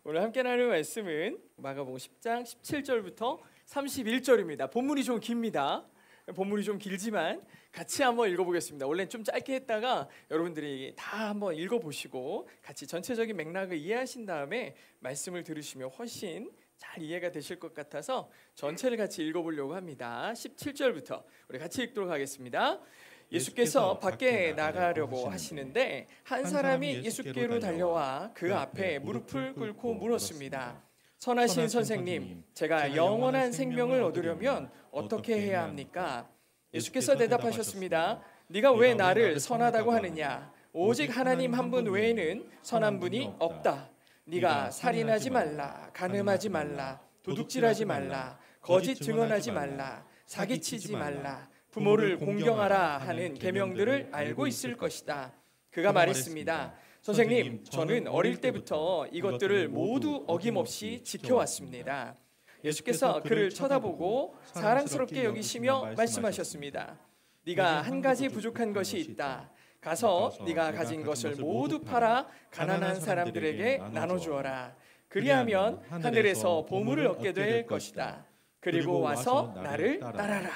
오늘 함께 나눌 말씀은 마가복음 10장 17절부터 31절입니다. 본문이 좀 깁니다. 본문이 좀 길지만 같이 한번 읽어보겠습니다. 원래는 좀 짧게 했다가 여러분들이 다 한번 읽어보시고 같이 전체적인 맥락을 이해하신 다음에 말씀을 들으시면 훨씬 잘 이해가 되실 것 같아서 전체를 같이 읽어보려고 합니다. 17절부터 우리 같이 읽도록 하겠습니다. 예수께서 밖에 나가려고 하시는데 한 사람이 예수께로 달려와 그 앞에 무릎을 꿇고 물었습니다. 선하신 선생님, 제가 영원한 생명을 얻으려면 어떻게 해야 합니까? 예수께서 대답하셨습니다. 네가 왜 나를 선하다고 하느냐? 오직 하나님 한 분 외에는 선한 분이 없다. 네가 살인하지 말라, 간음하지 말라, 도둑질하지 말라, 거짓 증언하지 말라, 사기치지 말라, 부모를 공경하라 하는 계명들을 알고 있을 것이다. 그가 말했습니다. 선생님, 저는 어릴 때부터 이것들을 모두 어김없이 지켜왔습니다. 예수께서 그를 쳐다보고 사랑스럽게 여기시며 말씀하셨습니다. 네가 한 가지 부족한 것이 있다. 가서 네가 가진 것을 모두 팔아 가난한 사람들에게 나눠주어라. 그리하면 하늘에서 보물을 얻게 될 것이다. 그리고 와서 나를 따라라.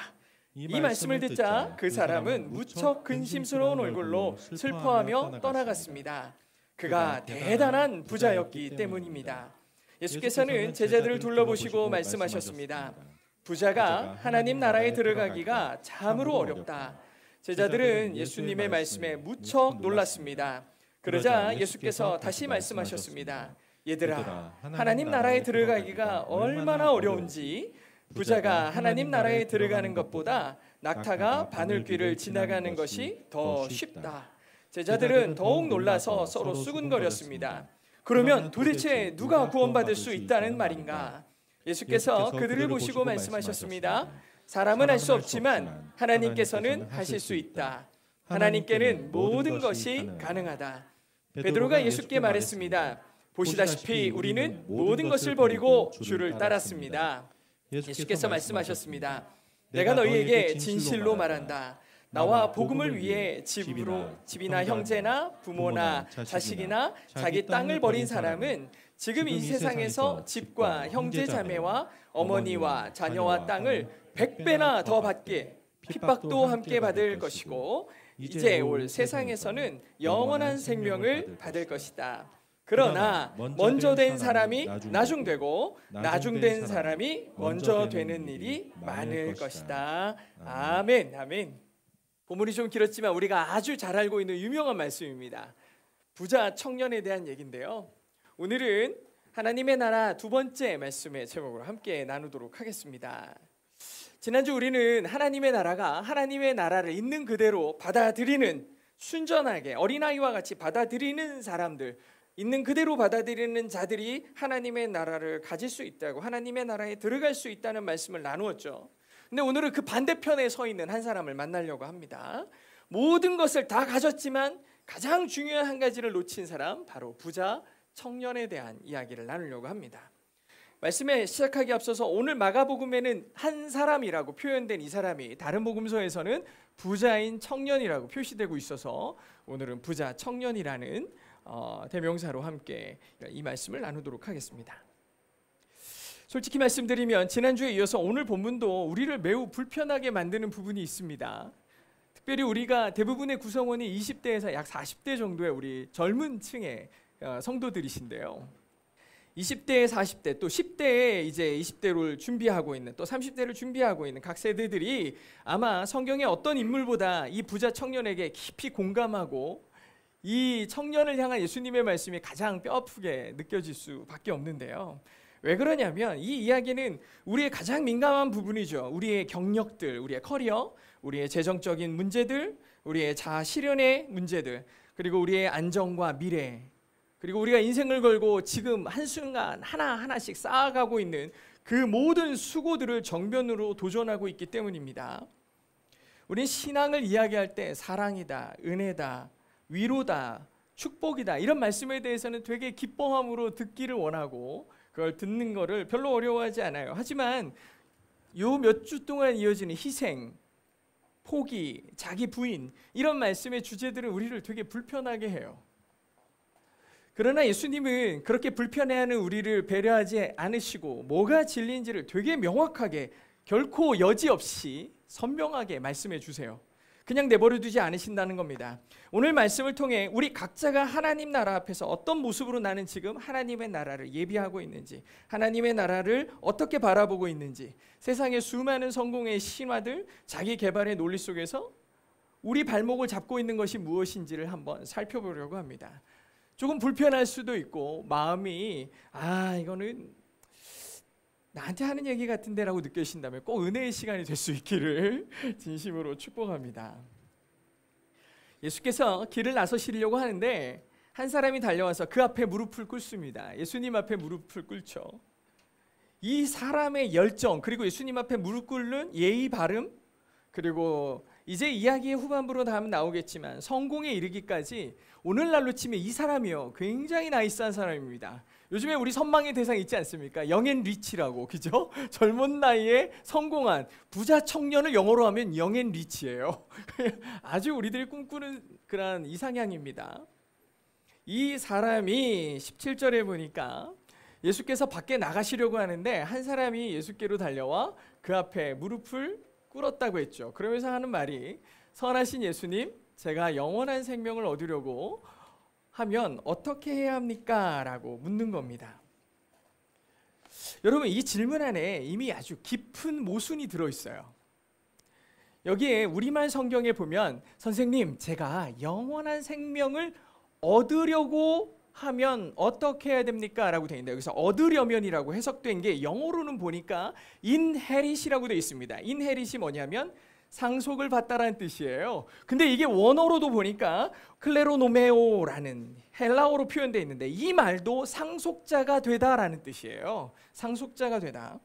이 말씀을 듣자 그 사람은 무척 근심스러운 얼굴로 슬퍼하며 떠나갔습니다. 그가 대단한 부자였기 때문입니다. 예수께서는 제자들을 둘러보시고 말씀하셨습니다. 부자가 하나님 나라에 들어가기가 참으로 어렵다. 제자들은 예수님의 말씀에 무척 놀랐습니다. 그러자 예수께서 다시 말씀하셨습니다. 얘들아, 하나님 나라에 들어가기가 얼마나 어려운지 부자가 하나님 나라에 들어가는 것보다 낙타가 바늘귀를 지나가는 것이 더 쉽다. 제자들은 더욱 놀라서 서로 수군거렸습니다. 그러면 도대체 누가 구원받을 수 있다는 말인가? 예수께서 그들을 보시고 말씀하셨습니다. 사람은 할 수 없지만 하나님께서는 하실 수 있다. 하나님께는 모든 것이 가능하다. 베드로가 예수께 말했습니다. 보시다시피 우리는 모든 것을 버리고 주를 따랐습니다. 예수께서 말씀하셨습니다. 내가 너희에게 진실로 말한다. 나와 복음을 위해 집이나 형제나 부모나 자식이나 자기 땅을 버린 사람은 지금 이 세상에서 집과 형제 자매와 어머니와 자녀와 땅을 100배나 더 받게 핍박도 함께 받을 것이고 이제 올 세상에서는 영원한 생명을 받을 것이다. 그러나 먼저 된 사람이 나중되고 나중된 사람이 먼저 되는 일이 많을 것이다. 아멘. 아멘. 본문이 좀 길었지만 우리가 아주 잘 알고 있는 유명한 말씀입니다. 부자 청년에 대한 얘기인데요. 오늘은 하나님의 나라 두 번째 말씀의 제목으로 함께 나누도록 하겠습니다. 지난주 우리는 하나님의 나라가 하나님의 나라를 있는 그대로 받아들이는, 순전하게 어린아이와 같이 받아들이는 사람들, 있는 그대로 받아들이는 자들이 하나님의 나라를 가질 수 있다고, 하나님의 나라에 들어갈 수 있다는 말씀을 나누었죠. 근데 오늘은 그 반대편에 서 있는 한 사람을 만나려고 합니다. 모든 것을 다 가졌지만 가장 중요한 한 가지를 놓친 사람, 바로 부자 청년에 대한 이야기를 나누려고 합니다. 말씀에 시작하기 앞서서 오늘 마가복음에는 한 사람이라고 표현된 이 사람이 다른 복음서에서는 부자인 청년이라고 표시되고 있어서 오늘은 부자 청년이라는 대명사로 함께 이 말씀을 나누도록 하겠습니다. 솔직히 말씀드리면 지난주에 이어서 오늘 본문도 우리를 매우 불편하게 만드는 부분이 있습니다. 특별히 우리가 대부분의 구성원이 20대에서 약 40대 정도의 우리 젊은 층의 성도들이신데요. 20대, 40대, 또 10대에 이제 20대를 준비하고 있는, 또 30대를 준비하고 있는 각 세대들이 아마 성경의 어떤 인물보다 이 부자 청년에게 깊이 공감하고 이 청년을 향한 예수님의 말씀이 가장 뼈아프게 느껴질 수밖에 없는데요. 왜 그러냐면 이 이야기는 우리의 가장 민감한 부분이죠. 우리의 경력들, 우리의 커리어, 우리의 재정적인 문제들, 우리의 자아 실현의 문제들, 그리고 우리의 안정과 미래, 그리고 우리가 인생을 걸고 지금 한순간 하나하나씩 쌓아가고 있는 그 모든 수고들을 정면으로 도전하고 있기 때문입니다. 우리는 신앙을 이야기할 때 사랑이다, 은혜다, 위로다, 축복이다, 이런 말씀에 대해서는 되게 기뻐함으로 듣기를 원하고 그걸 듣는 거를 별로 어려워하지 않아요. 하지만 요 몇 주 동안 이어지는 희생, 포기, 자기 부인, 이런 말씀의 주제들은 우리를 되게 불편하게 해요. 그러나 예수님은 그렇게 불편해하는 우리를 배려하지 않으시고 뭐가 진리인지를 되게 명확하게 결코 여지없이 선명하게 말씀해 주세요. 그냥 내버려 두지 않으신다는 겁니다. 오늘 말씀을 통해 우리 각자가 하나님 나라 앞에서 어떤 모습으로 나는 지금 하나님의 나라를 예비하고 있는지, 하나님의 나라를 어떻게 바라보고 있는지, 세상의 수많은 성공의 신화들, 자기 개발의 논리 속에서 우리 발목을 잡고 있는 것이 무엇인지를 한번 살펴보려고 합니다. 조금 불편할 수도 있고 마음이 이거는 나한테 하는 얘기 같은데 라고 느끼신다면 꼭 은혜의 시간이 될 수 있기를 진심으로 축복합니다. 예수께서 길을 나서시려고 하는데 한 사람이 달려와서 그 앞에 무릎을 꿇습니다. 예수님 앞에 무릎을 꿇죠. 이 사람의 열정, 그리고 예수님 앞에 무릎 꿇는 예의 바름, 그리고 이제 이야기의 후반부로 다음 나오겠지만 성공에 이르기까지 오늘날로 치면 이 사람이요 굉장히 나이스한 사람입니다. 요즘에 우리 선망의 대상 있지 않습니까? 영앤 리치라고, 그죠? 젊은 나이에 성공한 부자 청년을 영어로 하면 영앤 리치예요. 아주 우리들이 꿈꾸는 그런 이상향입니다. 이 사람이 17절에 보니까 예수께서 밖에 나가시려고 하는데 한 사람이 예수께로 달려와 그 앞에 무릎을 꿇었다고 했죠. 그러면서 하는 말이, 선하신 예수님, 제가 영원한 생명을 얻으려고 하면 어떻게 해야 합니까? 라고 묻는 겁니다. 여러분, 이 질문 안에 이미 아주 깊은 모순이 들어있어요. 여기에 우리말 성경에 보면 선생님, 제가 영원한 생명을 얻으려고 하면 어떻게 해야 됩니까? 라고 되어 있는데, 여기서 얻으려면이라고 해석된 게 영어로는 보니까 inherit이라고 되어 있습니다. inherit이 뭐냐면 상속을 받다라는 뜻이에요. 근데 이게 원어로도 보니까 클레로노메오라는 헬라어로 표현되어 있는데 이 말도 상속자가 되다라는 뜻이에요. 상속자가 되다.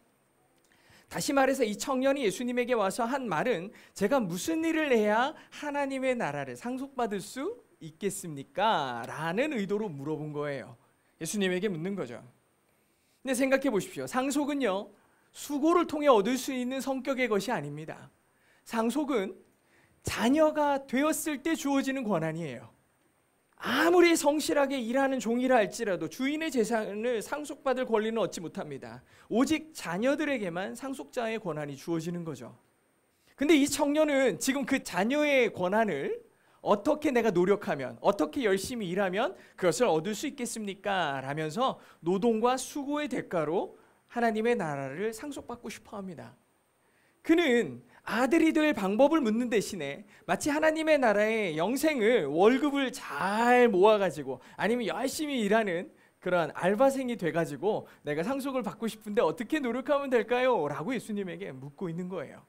다시 말해서 이 청년이 예수님에게 와서 한 말은 제가 무슨 일을 해야 하나님의 나라를 상속받을 수 있겠습니까? 라는 의도로 물어본 거예요. 예수님에게 묻는 거죠. 근데 생각해 보십시오. 상속은요, 수고를 통해 얻을 수 있는 성격의 것이 아닙니다. 상속은 자녀가 되었을 때 주어지는 권한이에요. 아무리 성실하게 일하는 종이라 할지라도 주인의 재산을 상속받을 권리는 얻지 못합니다. 오직 자녀들에게만 상속자의 권한이 주어지는 거죠. 근데 이 청년은 지금 그 자녀의 권한을 어떻게 내가 노력하면, 어떻게 열심히 일하면 그것을 얻을 수 있겠습니까? 라면서 노동과 수고의 대가로 하나님의 나라를 상속받고 싶어 합니다. 그는 아들이 될 방법을 묻는 대신에 마치 하나님의 나라의 영생을, 월급을 잘 모아가지고 아니면 열심히 일하는 그런 알바생이 돼가지고 내가 상속을 받고 싶은데 어떻게 노력하면 될까요? 라고 예수님에게 묻고 있는 거예요.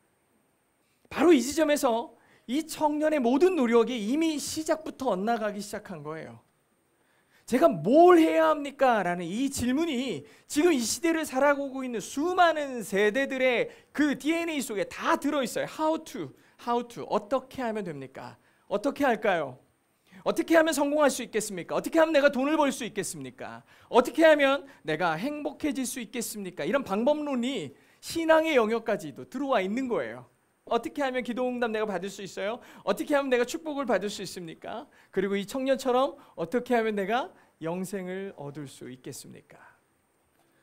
바로 이 지점에서 이 청년의 모든 노력이 이미 시작부터 엇나가기 시작한 거예요. 제가 뭘 해야 합니까? 라는 이 질문이 지금 이 시대를 살아가고 있는 수많은 세대들의 그 DNA 속에 다 들어있어요. How to, 어떻게 하면 됩니까? 어떻게 할까요? 어떻게 하면 성공할 수 있겠습니까? 어떻게 하면 내가 돈을 벌 수 있겠습니까? 어떻게 하면 내가 행복해질 수 있겠습니까? 이런 방법론이 신앙의 영역까지도 들어와 있는 거예요. 어떻게 하면 기도응답 내가 받을 수 있어요? 어떻게 하면 내가 축복을 받을 수 있습니까? 그리고 이 청년처럼 어떻게 하면 내가 영생을 얻을 수 있겠습니까?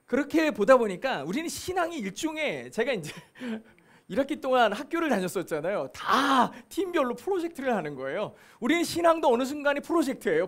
그렇게 보다 보니까 우리는 신앙이 일종의, 제가 이제 1학기 동안 학교를 다녔었잖아요. 다 팀별로 프로젝트를 하는 거예요. 우리는 신앙도 어느 순간에 프로젝트예요.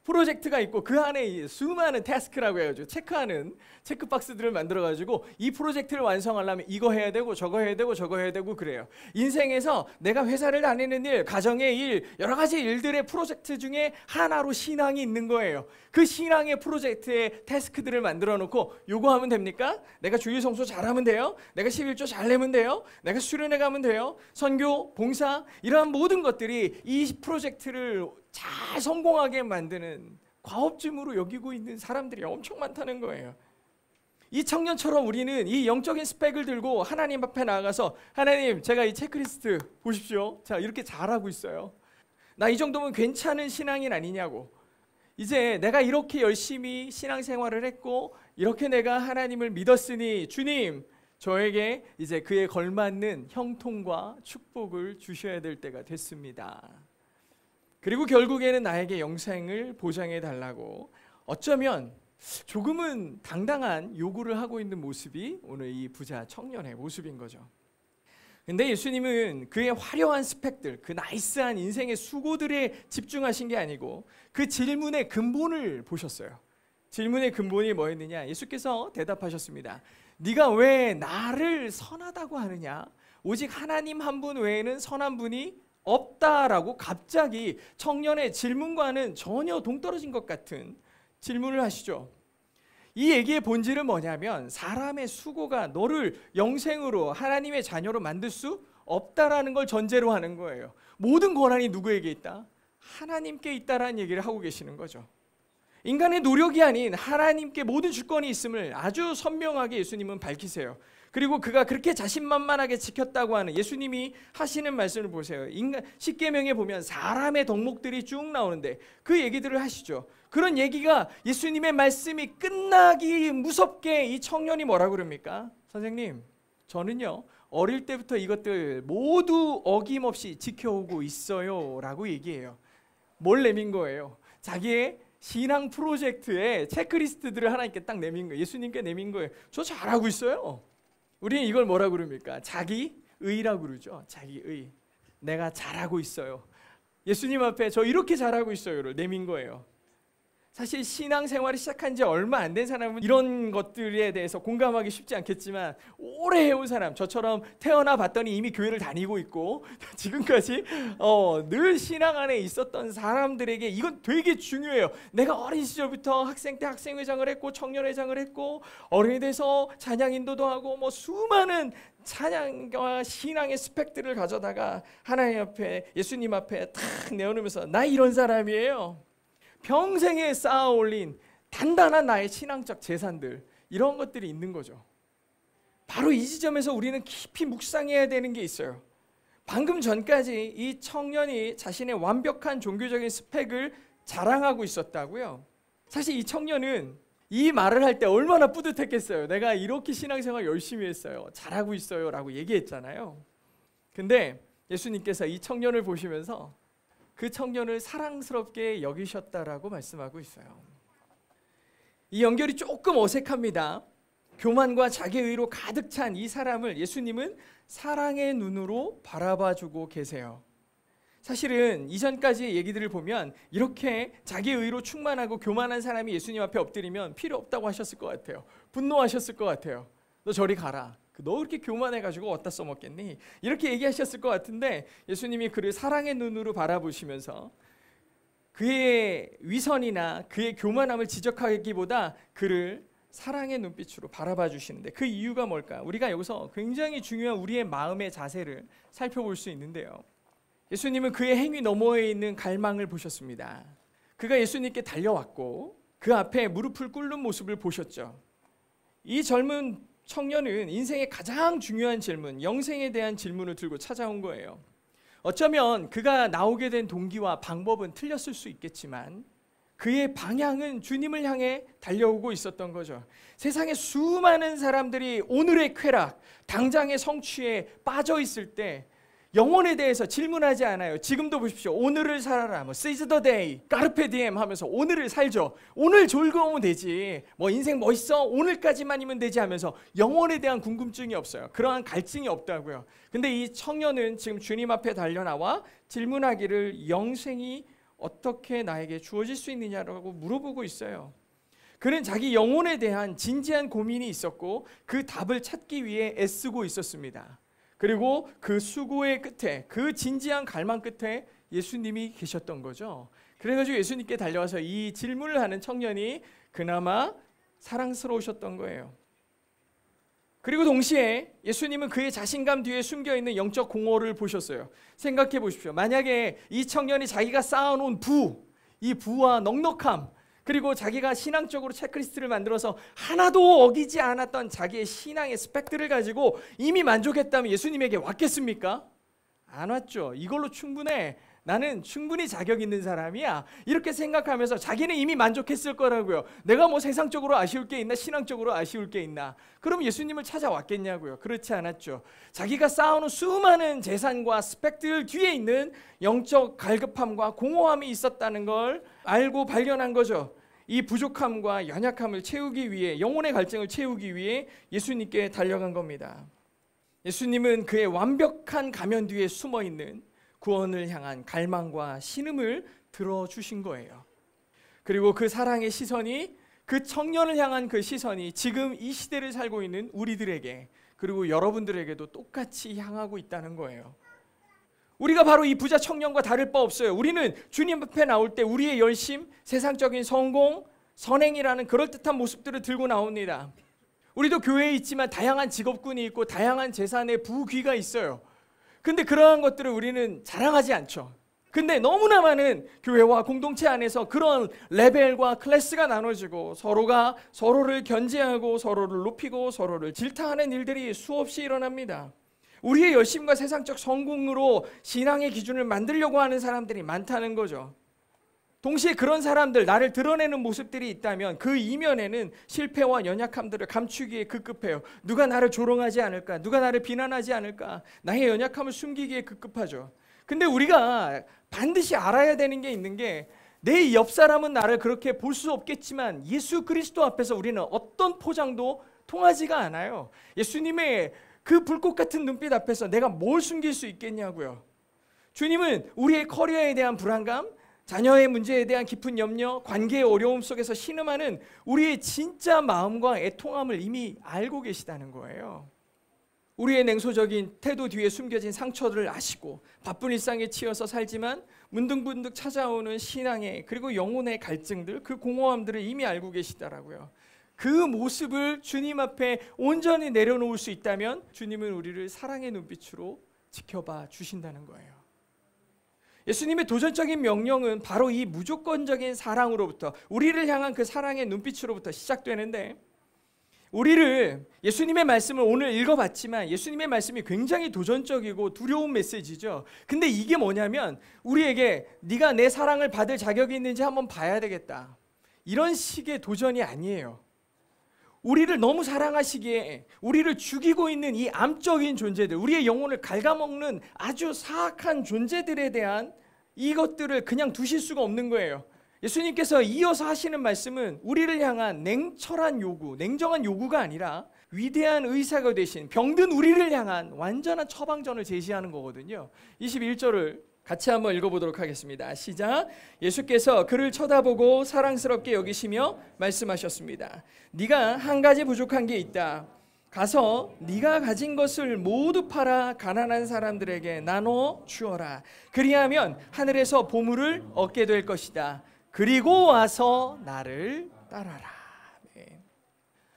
프로젝트가 있고 그 안에 수많은 태스크라고 해가지고 체크하는 체크박스들을 만들어가지고 이 프로젝트를 완성하려면 이거 해야 되고 저거 해야 되고 저거 해야 되고 그래요. 인생에서 내가 회사를 다니는 일, 가정의 일, 여러 가지 일들의 프로젝트 중에 하나로 신앙이 있는 거예요. 그 신앙의 프로젝트의 태스크들을 만들어 놓고 요거 하면 됩니까? 내가 주일 성수 잘하면 돼요? 내가 11조 잘 내면 돼요? 내가 수련회 가면 돼요? 선교, 봉사, 이러한 모든 것들이 이 프로젝트를 잘 성공하게 만드는 과업쯤으로 여기고 있는 사람들이 엄청 많다는 거예요. 이 청년처럼 우리는 이 영적인 스펙을 들고 하나님 앞에 나아가서 하나님, 제가 이 체크리스트 보십시오. 자, 이렇게 잘하고 있어요. 나 이 정도면 괜찮은 신앙인 아니냐고. 이제 내가 이렇게 열심히 신앙생활을 했고 이렇게 내가 하나님을 믿었으니 주님, 저에게 이제 그에 걸맞는 형통과 축복을 주셔야 될 때가 됐습니다. 그리고 결국에는 나에게 영생을 보장해 달라고 어쩌면 조금은 당당한 요구를 하고 있는 모습이 오늘 이 부자 청년의 모습인 거죠. 근데 예수님은 그의 화려한 스펙들, 그 나이스한 인생의 수고들에 집중하신 게 아니고 그 질문의 근본을 보셨어요. 질문의 근본이 뭐였느냐? 예수께서 대답하셨습니다. 네가 왜 나를 선하다고 하느냐? 오직 하나님 한 분 외에는 선한 분이 없다라고 갑자기 청년의 질문과는 전혀 동떨어진 것 같은 질문을 하시죠. 이 얘기의 본질은 뭐냐면 사람의 수고가 너를 영생으로 하나님의 자녀로 만들 수 없다라는 걸 전제로 하는 거예요. 모든 권한이 누구에게 있다? 하나님께 있다라는 얘기를 하고 계시는 거죠. 인간의 노력이 아닌 하나님께 모든 주권이 있음을 아주 선명하게 예수님은 밝히세요. 그리고 그가 그렇게 자신만만하게 지켰다고 하는 예수님이 하시는 말씀을 보세요. 십계명에 보면 사람의 덕목들이 쭉 나오는데 그 얘기들을 하시죠. 그런 얘기가 예수님의 말씀이 끝나기 무섭게 이 청년이 뭐라고 그럽니까? 선생님, 저는요 어릴 때부터 이것들 모두 어김없이 지켜오고 있어요 라고 얘기해요. 뭘 내민 거예요? 자기의 신앙 프로젝트에 체크리스트들을 하나님께 딱 내민 거예요. 예수님께 내민 거예요. 저 잘하고 있어요. 우리는 이걸 뭐라고 그럽니까? 자기의라고 그러죠. 자기의. 내가 잘하고 있어요. 예수님 앞에 저 이렇게 잘하고 있어요를 내민 거예요. 사실 신앙생활을 시작한 지 얼마 안 된 사람은 이런 것들에 대해서 공감하기 쉽지 않겠지만 오래 해온 사람, 저처럼 태어나 봤더니 이미 교회를 다니고 있고 지금까지 늘 신앙 안에 있었던 사람들에게 이건 되게 중요해요. 내가 어린 시절부터 학생 때 학생회장을 했고 청년회장을 했고 어른이 돼서 찬양 인도도 하고 뭐 수많은 찬양과 신앙의 스펙들을 가져다가 하나님 앞에 예수님 앞에 탁 내어놓으면서 나 이런 사람이에요. 평생에 쌓아 올린 단단한 나의 신앙적 재산들, 이런 것들이 있는 거죠. 바로 이 지점에서 우리는 깊이 묵상해야 되는 게 있어요. 방금 전까지 이 청년이 자신의 완벽한 종교적인 스펙을 자랑하고 있었다고요. 사실 이 청년은 이 말을 할 때 얼마나 뿌듯했겠어요. 내가 이렇게 신앙생활 열심히 했어요. 잘하고 있어요 라고 얘기했잖아요. 근데 예수님께서 이 청년을 보시면서 그 청년을 사랑스럽게 여기셨다라고 말씀하고 있어요. 이 연결이 조금 어색합니다. 교만과 자기의로 가득 찬 이 사람을 예수님은 사랑의 눈으로 바라봐주고 계세요. 사실은 이전까지의 얘기들을 보면 이렇게 자기의로 충만하고 교만한 사람이 예수님 앞에 엎드리면 필요 없다고 하셨을 것 같아요. 분노하셨을 것 같아요. 너 저리 가라. 너 그렇게 교만해가지고 어디다 써먹겠니? 이렇게 얘기하셨을 것 같은데 예수님이 그를 사랑의 눈으로 바라보시면서 그의 위선이나 그의 교만함을 지적하기보다 그를 사랑의 눈빛으로 바라봐 주시는데 그 이유가 뭘까? 우리가 여기서 굉장히 중요한 우리의 마음의 자세를 살펴볼 수 있는데요. 예수님은 그의 행위 너머에 있는 갈망을 보셨습니다. 그가 예수님께 달려왔고 그 앞에 무릎을 꿇는 모습을 보셨죠. 이 젊은 청년은 인생의 가장 중요한 질문, 영생에 대한 질문을 들고 찾아온 거예요. 어쩌면 그가 나오게 된 동기와 방법은 틀렸을 수 있겠지만 그의 방향은 주님을 향해 달려오고 있었던 거죠. 세상에 수많은 사람들이 오늘의 쾌락, 당장의 성취에 빠져 있을 때 영혼에 대해서 질문하지 않아요. 지금도 보십시오. 오늘을 살아라. seize the day, carpe diem 하면서 오늘을 살죠. 오늘 즐거우면 되지. 인생 멋있어. 오늘까지만이면 되지 하면서 영혼에 대한 궁금증이 없어요. 그러한 갈증이 없다고요. 근데 이 청년은 지금 주님 앞에 달려나와 질문하기를 영생이 어떻게 나에게 주어질 수 있느냐라고 물어보고 있어요. 그는 자기 영혼에 대한 진지한 고민이 있었고 그 답을 찾기 위해 애쓰고 있었습니다. 그리고 그 수고의 끝에, 그 진지한 갈망 끝에 예수님이 계셨던 거죠. 그래가지고 예수님께 달려와서 이 질문을 하는 청년이 그나마 사랑스러우셨던 거예요. 그리고 동시에 예수님은 그의 자신감 뒤에 숨겨있는 영적 공허를 보셨어요. 생각해 보십시오. 만약에 이 청년이 자기가 쌓아놓은 이 부와 넉넉함, 그리고 자기가 신앙적으로 체크리스트를 만들어서 하나도 어기지 않았던 자기의 신앙의 스펙들을 가지고 이미 만족했다면 예수님에게 왔겠습니까? 안 왔죠. 이걸로 충분해. 나는 충분히 자격 있는 사람이야. 이렇게 생각하면서 자기는 이미 만족했을 거라고요. 내가 뭐 세상적으로 아쉬울 게 있나, 신앙적으로 아쉬울 게 있나. 그럼 예수님을 찾아왔겠냐고요. 그렇지 않았죠. 자기가 쌓아놓은 수많은 재산과 스펙들 뒤에 있는 영적 갈급함과 공허함이 있었다는 걸 알고 발견한 거죠. 이 부족함과 연약함을 채우기 위해, 영혼의 갈증을 채우기 위해 예수님께 달려간 겁니다. 예수님은 그의 완벽한 가면 뒤에 숨어있는 구원을 향한 갈망과 신음을 들어주신 거예요. 그리고 그 사랑의 시선이, 그 청년을 향한 그 시선이 지금 이 시대를 살고 있는 우리들에게, 그리고 여러분들에게도 똑같이 향하고 있다는 거예요. 우리가 바로 이 부자 청년과 다를 바 없어요. 우리는 주님 앞에 나올 때 우리의 열심, 세상적인 성공, 선행이라는 그럴듯한 모습들을 들고 나옵니다. 우리도 교회에 있지만 다양한 직업군이 있고 다양한 재산의 부귀가 있어요. 근데 그러한 것들을 우리는 자랑하지 않죠. 근데 너무나 많은 교회와 공동체 안에서 그런 레벨과 클래스가 나눠지고 서로가 서로를 견제하고 서로를 높이고 서로를 질타하는 일들이 수없이 일어납니다. 우리의 열심과 세상적 성공으로 신앙의 기준을 만들려고 하는 사람들이 많다는 거죠. 동시에 그런 사람들, 나를 드러내는 모습들이 있다면 그 이면에는 실패와 연약함들을 감추기에 급급해요. 누가 나를 조롱하지 않을까? 누가 나를 비난하지 않을까? 나의 연약함을 숨기기에 급급하죠. 근데 우리가 반드시 알아야 되는 게 있는 게, 내 옆 사람은 나를 그렇게 볼 수 없겠지만 예수 그리스도 앞에서 우리는 어떤 포장도 통하지가 않아요. 예수님의 그 불꽃 같은 눈빛 앞에서 내가 뭘 숨길 수 있겠냐고요. 주님은 우리의 커리어에 대한 불안감, 자녀의 문제에 대한 깊은 염려, 관계의 어려움 속에서 신음하는 우리의 진짜 마음과 애통함을 이미 알고 계시다는 거예요. 우리의 냉소적인 태도 뒤에 숨겨진 상처들을 아시고 바쁜 일상에 치여서 살지만 문득문득 찾아오는 신앙의, 그리고 영혼의 갈증들, 그 공허함들을 이미 알고 계시더라고요. 그 모습을 주님 앞에 온전히 내려놓을 수 있다면 주님은 우리를 사랑의 눈빛으로 지켜봐 주신다는 거예요. 예수님의 도전적인 명령은 바로 이 무조건적인 사랑으로부터, 우리를 향한 그 사랑의 눈빛으로부터 시작되는데, 우리를, 예수님의 말씀을 오늘 읽어봤지만 예수님의 말씀이 굉장히 도전적이고 두려운 메시지죠. 근데 이게 뭐냐면, 우리에게 네가 내 사랑을 받을 자격이 있는지 한번 봐야 되겠다, 이런 식의 도전이 아니에요. 우리를 너무 사랑하시기에 우리를 죽이고 있는 이 암적인 존재들, 우리의 영혼을 갉아먹는 아주 사악한 존재들에 대한 이것들을 그냥 두실 수가 없는 거예요. 예수님께서 이어서 하시는 말씀은 우리를 향한 냉철한 요구, 냉정한 요구가 아니라 위대한 의사가 되신 병든 우리를 향한 완전한 처방전을 제시하는 거거든요. 21절을 같이 한번 읽어보도록 하겠습니다. 시작. 예수께서 그를 쳐다보고 사랑스럽게 여기시며 말씀하셨습니다. 네가 한 가지 부족한 게 있다. 가서 네가 가진 것을 모두 팔아 가난한 사람들에게 나눠 주어라. 그리하면 하늘에서 보물을 얻게 될 것이다. 그리고 와서 나를 따라라. 네.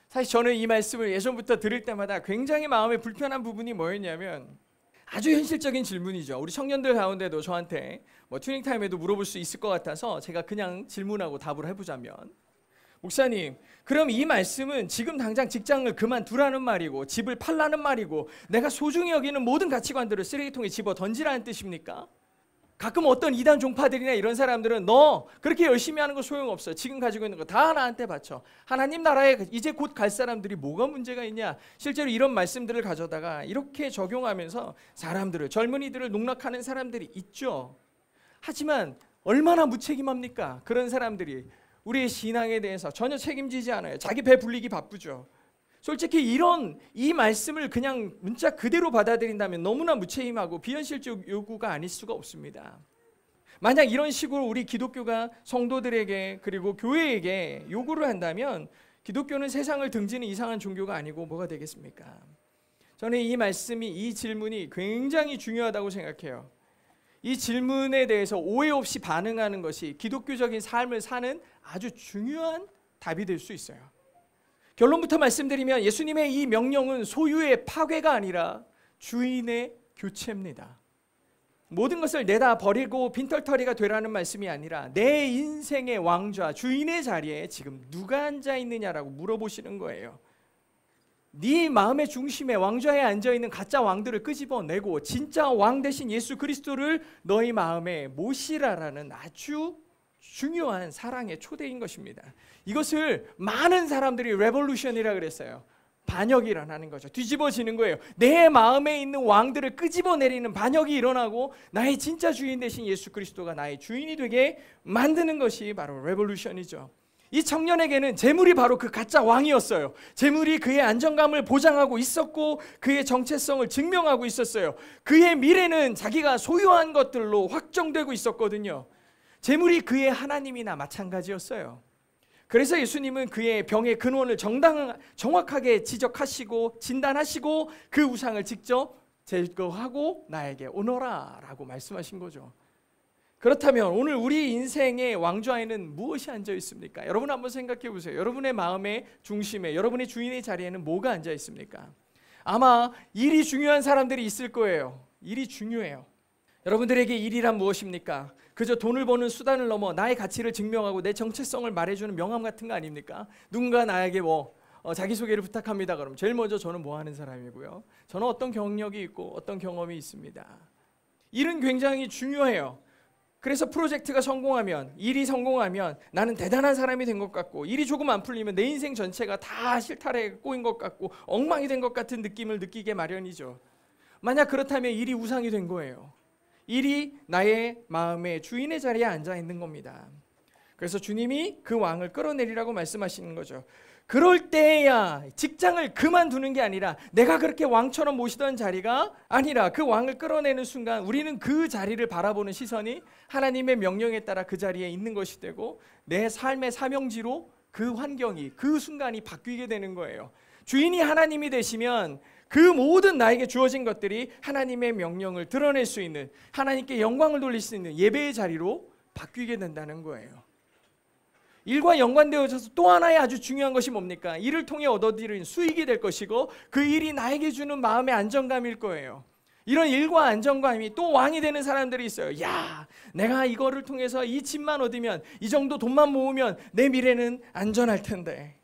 사실 저는 이 말씀을 예전부터 들을 때마다 굉장히 마음에 불편한 부분이 뭐였냐면, 아주 현실적인 질문이죠. 우리 청년들 가운데도 저한테 튜닝타임에도 물어볼 수 있을 것 같아서 제가 그냥 질문하고 답을 해보자면, 목사님, 그럼 이 말씀은 지금 당장 직장을 그만두라는 말이고 집을 팔라는 말이고 내가 소중히 여기는 모든 가치관들을 쓰레기통에 집어 던지라는 뜻입니까? 가끔 어떤 이단 종파들이나 이런 사람들은 너 그렇게 열심히 하는 거 소용없어. 지금 가지고 있는 거 다 나한테 바쳐. 하나님 나라에 이제 곧 갈 사람들이 뭐가 문제가 있냐. 실제로 이런 말씀들을 가져다가 이렇게 적용하면서 사람들을, 젊은이들을 농락하는 사람들이 있죠. 하지만 얼마나 무책임합니까? 그런 사람들이 우리의 신앙에 대해서 전혀 책임지지 않아요. 자기 배 불리기 바쁘죠. 솔직히 이 말씀을 그냥 문자 그대로 받아들인다면 너무나 무책임하고 비현실적 요구가 아닐 수가 없습니다. 만약 이런 식으로 우리 기독교가 성도들에게 그리고 교회에게 요구를 한다면 기독교는 세상을 등지는 이상한 종교가 아니고 뭐가 되겠습니까? 저는 이 말씀이, 이 질문이 굉장히 중요하다고 생각해요. 이 질문에 대해서 오해 없이 반응하는 것이 기독교적인 삶을 사는 아주 중요한 답이 될 수 있어요. 결론부터 말씀드리면 예수님의 이 명령은 소유의 파괴가 아니라 주인의 교체입니다. 모든 것을 내다 버리고 빈털터리가 되라는 말씀이 아니라 내 인생의 왕좌, 주인의 자리에 지금 누가 앉아 있느냐라고 물어보시는 거예요. 네 마음의 중심에 왕좌에 앉아있는 가짜 왕들을 끄집어내고 진짜 왕 대신 예수 그리스도를 너희 마음에 모시라라는 아주 중요한 사랑의 초대인 것입니다. 이것을 많은 사람들이 레볼루션이라고 그랬어요. 반역이 일어나는 거죠. 뒤집어지는 거예요. 내 마음에 있는 왕들을 끄집어내리는 반역이 일어나고 나의 진짜 주인 대신 예수 그리스도가 나의 주인이 되게 만드는 것이 바로 레볼루션이죠. 이 청년에게는 재물이 바로 그 가짜 왕이었어요. 재물이 그의 안정감을 보장하고 있었고 그의 정체성을 증명하고 있었어요. 그의 미래는 자기가 소유한 것들로 확정되고 있었거든요. 재물이 그의 하나님이나 마찬가지였어요. 그래서 예수님은 그의 병의 근원을 정확하게 지적하시고 진단하시고 그 우상을 직접 제거하고 나에게 오너라 라고 말씀하신 거죠. 그렇다면 오늘 우리 인생의 왕좌에는 무엇이 앉아 있습니까? 여러분 한번 생각해 보세요. 여러분의 마음의 중심에, 여러분의 주인의 자리에는 뭐가 앉아 있습니까? 아마 일이 중요한 사람들이 있을 거예요. 일이 중요해요. 여러분들에게 일이란 무엇입니까? 그저 돈을 버는 수단을 넘어 나의 가치를 증명하고 내 정체성을 말해주는 명함 같은 거 아닙니까? 누군가 나에게 자기소개를 부탁합니다. 그럼 제일 먼저 저는 뭐 하는 사람이고요. 저는 어떤 경력이 있고 어떤 경험이 있습니다. 일은 굉장히 중요해요. 그래서 프로젝트가 성공하면, 일이 성공하면 나는 대단한 사람이 된 것 같고, 일이 조금 안 풀리면 내 인생 전체가 다 실타래에 꼬인 것 같고 엉망이 된 것 같은 느낌을 느끼게 마련이죠. 만약 그렇다면 일이 우상이 된 거예요. 일이 나의 마음의 주인의 자리에 앉아 있는 겁니다. 그래서 주님이 그 왕을 끌어내리라고 말씀하시는 거죠. 그럴 때야 직장을 그만두는 게 아니라 내가 그렇게 왕처럼 모시던 자리가 아니라 그 왕을 끌어내는 순간 우리는 그 자리를 바라보는 시선이 하나님의 명령에 따라 그 자리에 있는 것이 되고 내 삶의 사명지로 그 환경이 그 순간이 바뀌게 되는 거예요. 주인이 하나님이 되시면 그 모든 나에게 주어진 것들이 하나님의 명령을 드러낼 수 있는, 하나님께 영광을 돌릴 수 있는 예배의 자리로 바뀌게 된다는 거예요. 일과 연관되어져서 또 하나의 아주 중요한 것이 뭡니까? 일을 통해 얻어들인 수익이 될 것이고 그 일이 나에게 주는 마음의 안정감일 거예요. 이런 일과 안정감이 또 왕이 되는 사람들이 있어요. 야, 내가 이거를 통해서 이 집만 얻으면, 이 정도 돈만 모으면 내 미래는 안전할 텐데.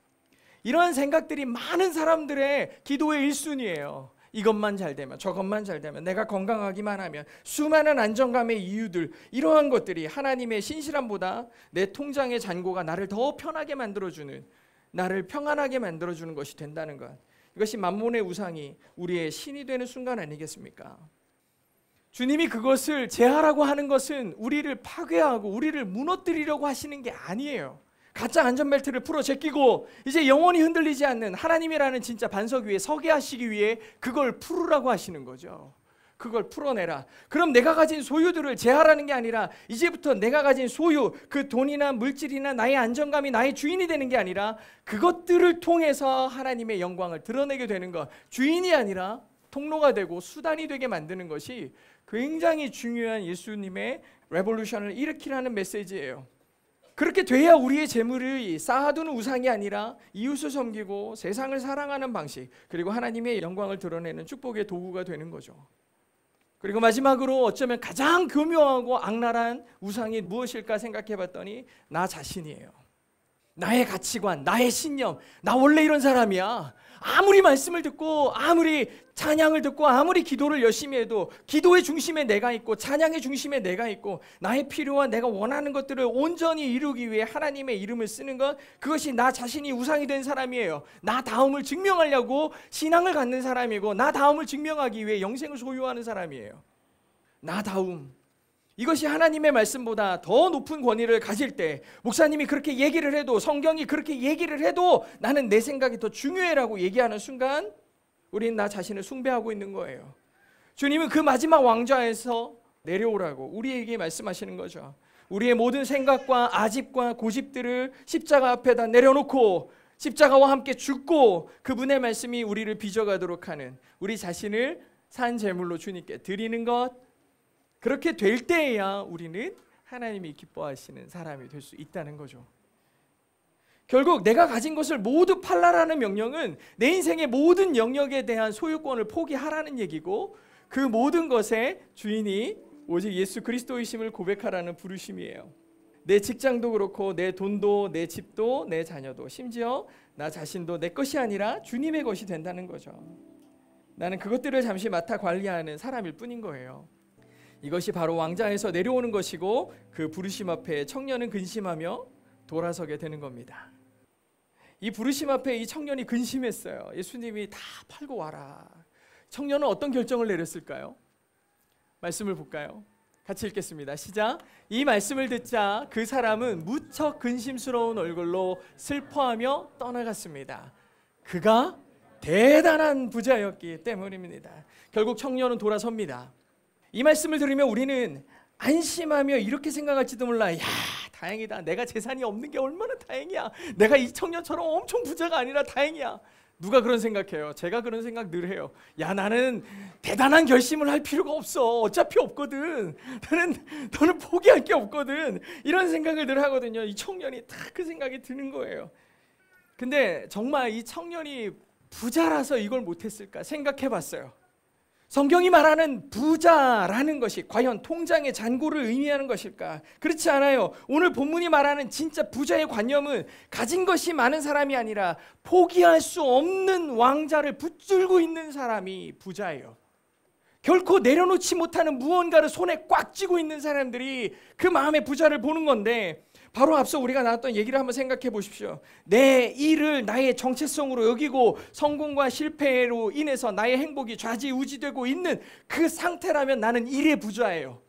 이런 생각들이 많은 사람들의 기도의 1순위예요. 이것만 잘 되면, 저것만 잘 되면, 내가 건강하기만 하면, 수많은 안정감의 이유들, 이러한 것들이 하나님의 신실함보다 내 통장의 잔고가 나를 더 편하게 만들어주는, 나를 평안하게 만들어주는 것이 된다는 것. 이것이 만몬의 우상이 우리의 신이 되는 순간 아니겠습니까? 주님이 그것을 제하라고 하는 것은 우리를 파괴하고 우리를 무너뜨리려고 하시는 게 아니에요. 가짜 안전벨트를 풀어 제끼고 이제 영원히 흔들리지 않는 하나님이라는 진짜 반석 위에 서게 하시기 위해 그걸 풀으라고 하시는 거죠. 그걸 풀어내라. 그럼 내가 가진 소유들을 제하라는 게 아니라 이제부터 내가 가진 소유, 그 돈이나 물질이나 나의 안정감이 나의 주인이 되는 게 아니라 그것들을 통해서 하나님의 영광을 드러내게 되는 것, 주인이 아니라 통로가 되고 수단이 되게 만드는 것이 굉장히 중요한 예수님의 레볼루션을 일으키라는 메시지예요. 그렇게 돼야 우리의 재물을 쌓아두는 우상이 아니라 이웃을 섬기고 세상을 사랑하는 방식, 그리고 하나님의 영광을 드러내는 축복의 도구가 되는 거죠. 그리고 마지막으로 어쩌면 가장 교묘하고 악랄한 우상이 무엇일까 생각해 봤더니 나 자신이에요. 나의 가치관, 나의 신념, 나 원래 이런 사람이야. 아무리 말씀을 듣고 아무리 찬양을 듣고 아무리 기도를 열심히 해도 기도의 중심에 내가 있고 찬양의 중심에 내가 있고 나의 필요와 내가 원하는 것들을 온전히 이루기 위해 하나님의 이름을 쓰는 것, 그것이 나 자신이 우상이 된 사람이에요. 나 다음을 증명하려고 신앙을 갖는 사람이고 나 다음을 증명하기 위해 영생을 소유하는 사람이에요. 나 다움. 이것이 하나님의 말씀보다 더 높은 권위를 가질 때, 목사님이 그렇게 얘기를 해도, 성경이 그렇게 얘기를 해도 나는 내 생각이 더 중요해라고 얘기하는 순간 우리는 나 자신을 숭배하고 있는 거예요. 주님은 그 마지막 왕좌에서 내려오라고 우리에게 말씀하시는 거죠. 우리의 모든 생각과 아집과 고집들을 십자가 앞에다 내려놓고 십자가와 함께 죽고 그분의 말씀이 우리를 빚어가도록 하는, 우리 자신을 산 제물로 주님께 드리는 것, 그렇게 될 때에야 우리는 하나님이 기뻐하시는 사람이 될 수 있다는 거죠. 결국 내가 가진 것을 모두 팔라라는 명령은 내 인생의 모든 영역에 대한 소유권을 포기하라는 얘기고, 그 모든 것의 주인이 오직 예수 그리스도이심을 고백하라는 부르심이에요. 내 직장도 그렇고 내 돈도 내 집도 내 자녀도 심지어 나 자신도 내 것이 아니라 주님의 것이 된다는 거죠. 나는 그것들을 잠시 맡아 관리하는 사람일 뿐인 거예요. 이것이 바로 왕자에서 내려오는 것이고 그 부르심 앞에 청년은 근심하며 돌아서게 되는 겁니다. 이 부르심 앞에 이 청년이 근심했어요. 예수님이 다 팔고 와라. 청년은 어떤 결정을 내렸을까요? 말씀을 볼까요? 같이 읽겠습니다. 시작. 이 말씀을 듣자 그 사람은 무척 근심스러운 얼굴로 슬퍼하며 떠나갔습니다. 그가 대단한 부자였기 때문입니다. 결국 청년은 돌아섭니다. 이 말씀을 들으면 우리는 안심하며 이렇게 생각할지도 몰라. 야, 다행이다. 내가 재산이 없는 게 얼마나 다행이야. 내가 이 청년처럼 엄청 부자가 아니라 다행이야. 누가 그런 생각해요? 제가 그런 생각 늘 해요. 야, 나는 대단한 결심을 할 필요가 없어. 어차피 없거든. 너는 포기할 게 없거든. 이런 생각을 늘 하거든요. 이 청년이 딱 그 생각이 드는 거예요. 근데 정말 이 청년이 부자라서 이걸 못했을까 생각해 봤어요. 성경이 말하는 부자라는 것이 과연 통장의 잔고를 의미하는 것일까? 그렇지 않아요. 오늘 본문이 말하는 진짜 부자의 관념은 가진 것이 많은 사람이 아니라 포기할 수 없는 왕자를 붙들고 있는 사람이 부자예요. 결코 내려놓지 못하는 무언가를 손에 꽉 쥐고 있는 사람들이 그 마음의 부자를 보는 건데, 바로 앞서 우리가 나눴던 얘기를 한번 생각해 보십시오. 내 일을 나의 정체성으로 여기고 성공과 실패로 인해서 나의 행복이 좌지우지되고 있는 그 상태라면 나는 일의 부자예요.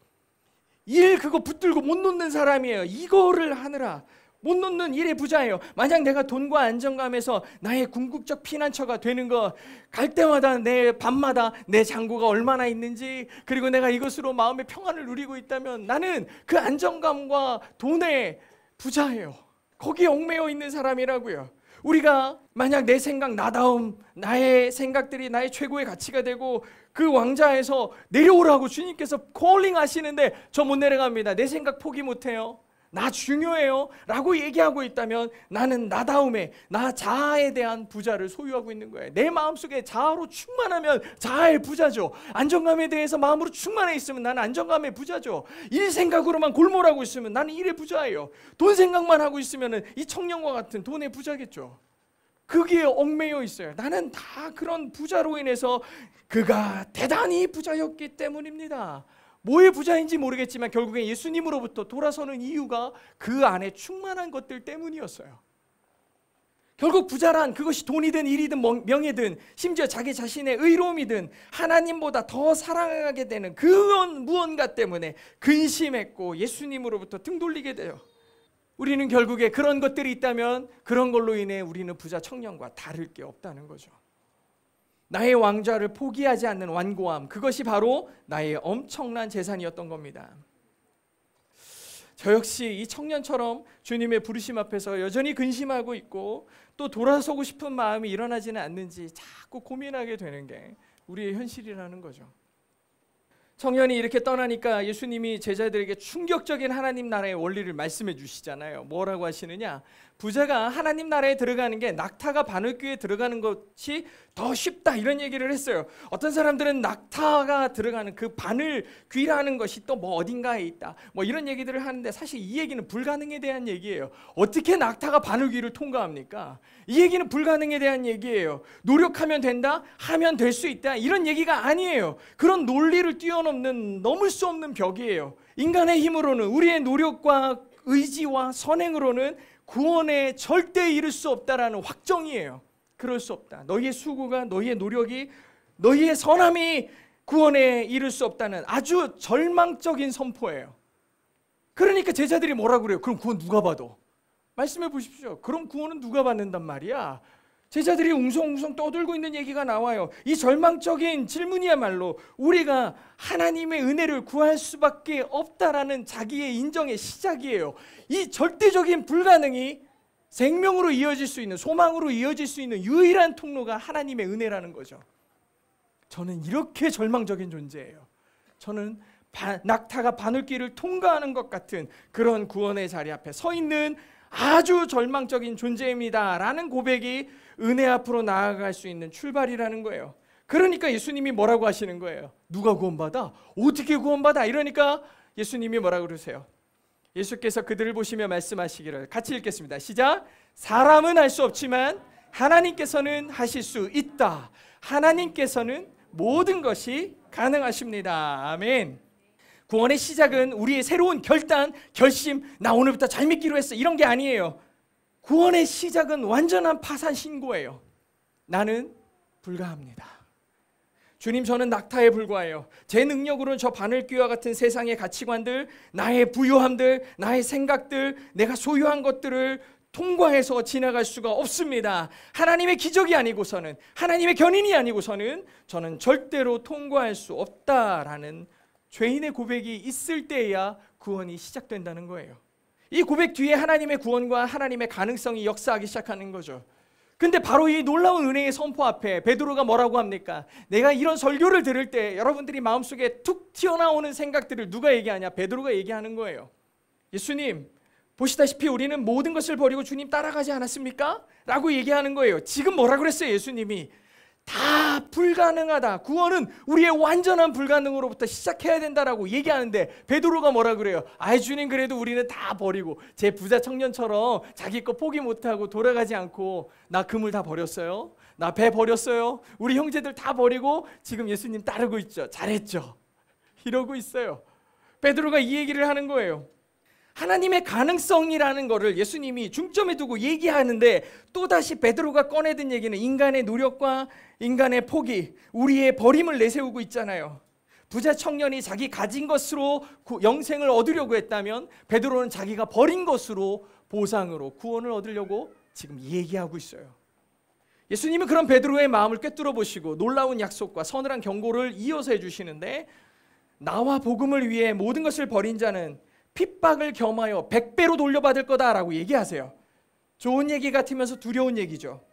일 그거 붙들고 못 놓는 사람이에요. 이거를 하느라 못 놓는 일의 부자예요. 만약 내가 돈과 안정감에서 나의 궁극적 피난처가 되는 거, 갈 때마다 내 밤마다 내 잔고가 얼마나 있는지, 그리고 내가 이것으로 마음의 평안을 누리고 있다면 나는 그 안정감과 돈의 부자예요. 거기에 얽매여 있는 사람이라고요. 우리가 만약 내 생각, 나다움, 나의 생각들이 나의 최고의 가치가 되고 그 왕자에서 내려오라고 주님께서 콜링 하시는데 저 못 내려갑니다. 내 생각 포기 못해요. 나 중요해요 라고 얘기하고 있다면 나는 나다움에, 나 자아에 대한 부자를 소유하고 있는 거예요. 내 마음속에 자아로 충만하면 자아의 부자죠. 안정감에 대해서 마음으로 충만해 있으면 나는 안정감의 부자죠. 일 생각으로만 골몰하고 있으면 나는 일의 부자예요. 돈 생각만 하고 있으면 이 청년과 같은 돈의 부자겠죠. 거기에 얽매여 있어요. 나는 다 그런 부자로 인해서 그가 대단히 부자였기 때문입니다. 뭐의 부자인지 모르겠지만 결국엔 예수님으로부터 돌아서는 이유가 그 안에 충만한 것들 때문이었어요. 결국 부자란 그것이 돈이든 일이든 명예든 심지어 자기 자신의 의로움이든 하나님보다 더 사랑하게 되는 그런 무언가 때문에 근심했고 예수님으로부터 등 돌리게 돼요. 우리는 결국에 그런 것들이 있다면 그런 걸로 인해 우리는 부자 청년과 다를 게 없다는 거죠. 나의 왕좌를 포기하지 않는 완고함, 그것이 바로 나의 엄청난 재산이었던 겁니다. 저 역시 이 청년처럼 주님의 부르심 앞에서 여전히 근심하고 있고 또 돌아서고 싶은 마음이 일어나지는 않는지 자꾸 고민하게 되는 게 우리의 현실이라는 거죠. 청년이 이렇게 떠나니까 예수님이 제자들에게 충격적인 하나님 나라의 원리를 말씀해 주시잖아요. 뭐라고 하시느냐? 부자가 하나님 나라에 들어가는 게 낙타가 바늘귀에 들어가는 것이 더 쉽다, 이런 얘기를 했어요. 어떤 사람들은 낙타가 들어가는 그 바늘귀라는 것이 또 뭐 어딘가에 있다, 뭐 이런 얘기들을 하는데 사실 이 얘기는 불가능에 대한 얘기예요. 어떻게 낙타가 바늘귀를 통과합니까? 이 얘기는 불가능에 대한 얘기예요. 노력하면 된다, 하면 될 수 있다, 이런 얘기가 아니에요. 그런 논리를 뛰어넘는 넘을 수 없는 벽이에요. 인간의 힘으로는, 우리의 노력과 의지와 선행으로는 구원에 절대 이를 수 없다라는 확정이에요. 그럴 수 없다. 너희의 수고가, 너희의 노력이, 너희의 선함이 구원에 이를 수 없다는 아주 절망적인 선포예요. 그러니까 제자들이 뭐라고 그래요? 그럼 구원 누가 받아? 말씀해 보십시오. 그럼 구원은 누가 받는단 말이야? 제자들이 웅성웅성 떠들고 있는 얘기가 나와요. 이 절망적인 질문이야말로 우리가 하나님의 은혜를 구할 수밖에 없다라는 자기의 인정의 시작이에요. 이 절대적인 불가능이 생명으로 이어질 수 있는, 소망으로 이어질 수 있는 유일한 통로가 하나님의 은혜라는 거죠. 저는 이렇게 절망적인 존재예요. 저는 낙타가 바늘길을 통과하는 것 같은 그런 구원의 자리 앞에 서 있는 아주 절망적인 존재입니다 라는 고백이 은혜 앞으로 나아갈 수 있는 출발이라는 거예요. 그러니까 예수님이 뭐라고 하시는 거예요? 누가 구원받아? 어떻게 구원받아? 이러니까 예수님이 뭐라고 그러세요? 예수께서 그들을 보시며 말씀하시기를, 같이 읽겠습니다. 시작. 사람은 알 수 없지만 하나님께서는 하실 수 있다. 하나님께서는 모든 것이 가능하십니다. 아멘. 구원의 시작은 우리의 새로운 결단, 결심, 나 오늘부터 잘 믿기로 했어, 이런 게 아니에요. 구원의 시작은 완전한 파산 신고예요. 나는 불가합니다. 주님, 저는 낙타에 불과해요. 제 능력으로는 저 바늘귀와 같은 세상의 가치관들, 나의 부유함들, 나의 생각들, 내가 소유한 것들을 통과해서 지나갈 수가 없습니다. 하나님의 기적이 아니고서는, 하나님의 견인이 아니고서는 저는 절대로 통과할 수 없다라는 죄인의 고백이 있을 때야 구원이 시작된다는 거예요. 이 고백 뒤에 하나님의 구원과 하나님의 가능성이 역사하기 시작하는 거죠. 근데 바로 이 놀라운 은혜의 선포 앞에 베드로가 뭐라고 합니까? 내가 이런 설교를 들을 때 여러분들이 마음속에 툭 튀어나오는 생각들을 누가 얘기하냐? 베드로가 얘기하는 거예요. 예수님, 보시다시피 우리는 모든 것을 버리고 주님 따라가지 않았습니까? 라고 얘기하는 거예요. 지금 뭐라 그랬어요? 예수님이 다 불가능하다. 구원은 우리의 완전한 불가능으로부터 시작해야 된다라고 얘기하는데 베드로가 뭐라 그래요? 아이 주님, 그래도 우리는 다 버리고 제 부자 청년처럼 자기 거 포기 못하고 돌아가지 않고 나 그물 다 버렸어요. 나 배 버렸어요. 우리 형제들 다 버리고 지금 예수님 따르고 있죠. 잘했죠. 이러고 있어요. 베드로가 이 얘기를 하는 거예요. 하나님의 가능성이라는 것을 예수님이 중점에 두고 얘기하는데 또다시 베드로가 꺼내든 얘기는 인간의 노력과 인간의 포기, 우리의 버림을 내세우고 있잖아요. 부자 청년이 자기 가진 것으로 영생을 얻으려고 했다면 베드로는 자기가 버린 것으로 보상으로 구원을 얻으려고 지금 얘기하고 있어요. 예수님은 그런 베드로의 마음을 꿰뚫어 보시고 놀라운 약속과 서늘한 경고를 이어서 해주시는데, 나와 복음을 위해 모든 것을 버린 자는 핍박을 겸하여 100배로 돌려받을 거다라고 얘기하세요. 좋은 얘기 같으면서 두려운 얘기죠.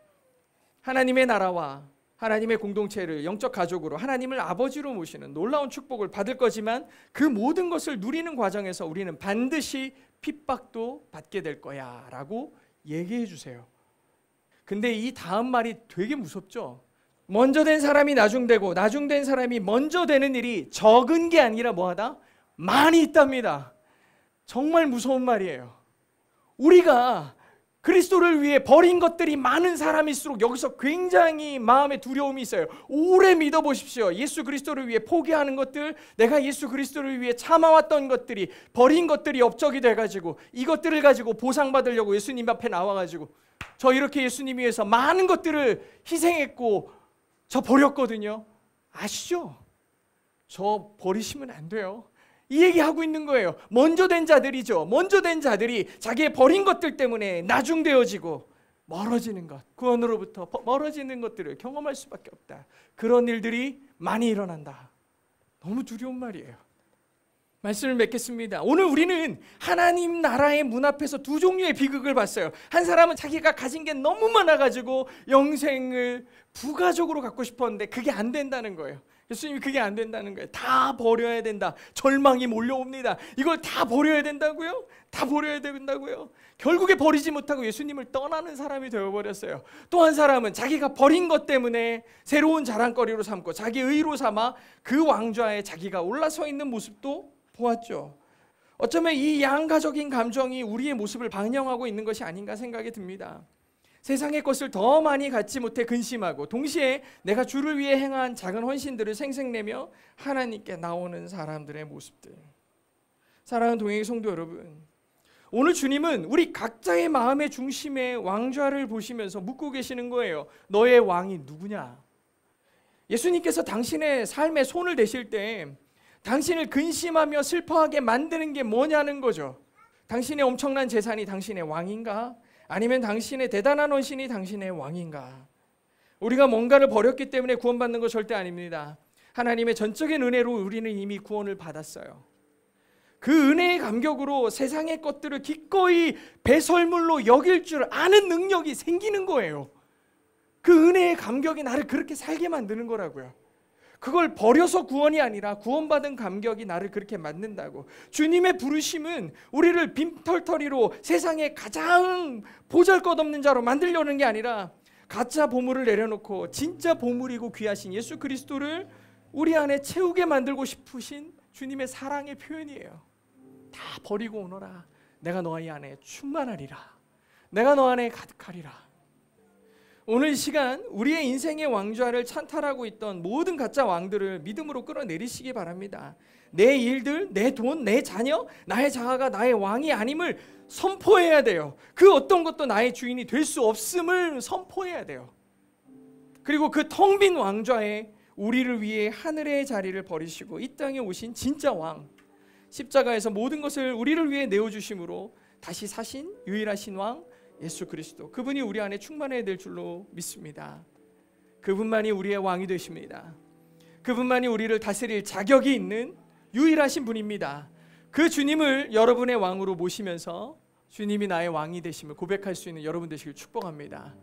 하나님의 나라와 하나님의 공동체를 영적 가족으로 하나님을 아버지로 모시는 놀라운 축복을 받을 거지만 그 모든 것을 누리는 과정에서 우리는 반드시 핍박도 받게 될 거야 라고 얘기해 주세요. 근데 이 다음 말이 되게 무섭죠. 먼저 된 사람이 나중되고 나중된 사람이 먼저 되는 일이 적은 게 아니라 뭐하다? 많이 있답니다. 정말 무서운 말이에요. 우리가 그리스도를 위해 버린 것들이 많은 사람일수록 여기서 굉장히 마음에 두려움이 있어요. 오래 믿어보십시오. 예수 그리스도를 위해 포기하는 것들, 내가 예수 그리스도를 위해 참아왔던 것들이, 버린 것들이 업적이 돼가지고 이것들을 가지고 보상받으려고 예수님 앞에 나와가지고 저 이렇게 예수님 위해서 많은 것들을 희생했고 저 버렸거든요. 아시죠? 저 버리시면 안 돼요. 이 얘기하고 있는 거예요. 먼저 된 자들이죠. 먼저 된 자들이 자기의 버린 것들 때문에 나중되어지고 멀어지는 것, 구원으로부터 멀어지는 것들을 경험할 수밖에 없다. 그런 일들이 많이 일어난다. 너무 두려운 말이에요. 말씀을 맺겠습니다. 오늘 우리는 하나님 나라의 문 앞에서 두 종류의 비극을 봤어요. 한 사람은 자기가 가진 게 너무 많아가지고 영생을 부가적으로 갖고 싶었는데 그게 안 된다는 거예요. 예수님이 그게 안 된다는 거예요. 다 버려야 된다. 절망이 몰려옵니다. 이걸 다 버려야 된다고요? 다 버려야 된다고요? 결국에 버리지 못하고 예수님을 떠나는 사람이 되어버렸어요. 또 한 사람은 자기가 버린 것 때문에 새로운 자랑거리로 삼고 자기 의로 삼아 그 왕좌에 자기가 올라서 있는 모습도 보았죠. 어쩌면 이 양가적인 감정이 우리의 모습을 반영하고 있는 것이 아닌가 생각이 듭니다. 세상의 것을 더 많이 갖지 못해 근심하고 동시에 내가 주를 위해 행한 작은 헌신들을 생색내며 하나님께 나오는 사람들의 모습들. 사랑하는 동행의 성도 여러분, 오늘 주님은 우리 각자의 마음의 중심에 왕좌를 보시면서 묻고 계시는 거예요. 너의 왕이 누구냐? 예수님께서 당신의 삶에 손을 대실 때 당신을 근심하며 슬퍼하게 만드는 게 뭐냐는 거죠. 당신의 엄청난 재산이 당신의 왕인가? 아니면 당신의 대단한 헌신이 당신의 왕인가? 우리가 뭔가를 버렸기 때문에 구원받는 거 절대 아닙니다. 하나님의 전적인 은혜로 우리는 이미 구원을 받았어요. 그 은혜의 감격으로 세상의 것들을 기꺼이 배설물로 여길 줄 아는 능력이 생기는 거예요. 그 은혜의 감격이 나를 그렇게 살게 만드는 거라고요. 그걸 버려서 구원이 아니라 구원받은 감격이 나를 그렇게 만든다고. 주님의 부르심은 우리를 빈털터리로 세상에 가장 보잘것없는 자로 만들려는 게 아니라 가짜 보물을 내려놓고 진짜 보물이고 귀하신 예수 그리스도를 우리 안에 채우게 만들고 싶으신 주님의 사랑의 표현이에요. 다 버리고 오너라. 내가 너희 안에 충만하리라. 내가 너 안에 가득하리라. 오늘 이 시간 우리의 인생의 왕좌를 찬탈하고 있던 모든 가짜 왕들을 믿음으로 끌어내리시기 바랍니다. 내 일들, 내 돈, 내 자녀, 나의 자아가 나의 왕이 아님을 선포해야 돼요. 그 어떤 것도 나의 주인이 될 수 없음을 선포해야 돼요. 그리고 그 텅 빈 왕좌에 우리를 위해 하늘의 자리를 버리시고 이 땅에 오신 진짜 왕, 십자가에서 모든 것을 우리를 위해 내어주심으로 다시 사신 유일하신 왕 예수 그리스도, 그분이 우리 안에 충만해야 될 줄로 믿습니다. 그분만이 우리의 왕이 되십니다. 그분만이 우리를 다스릴 자격이 있는 유일하신 분입니다. 그 주님을 여러분의 왕으로 모시면서 주님이 나의 왕이 되심을 고백할 수 있는 여러분 되시길 축복합니다.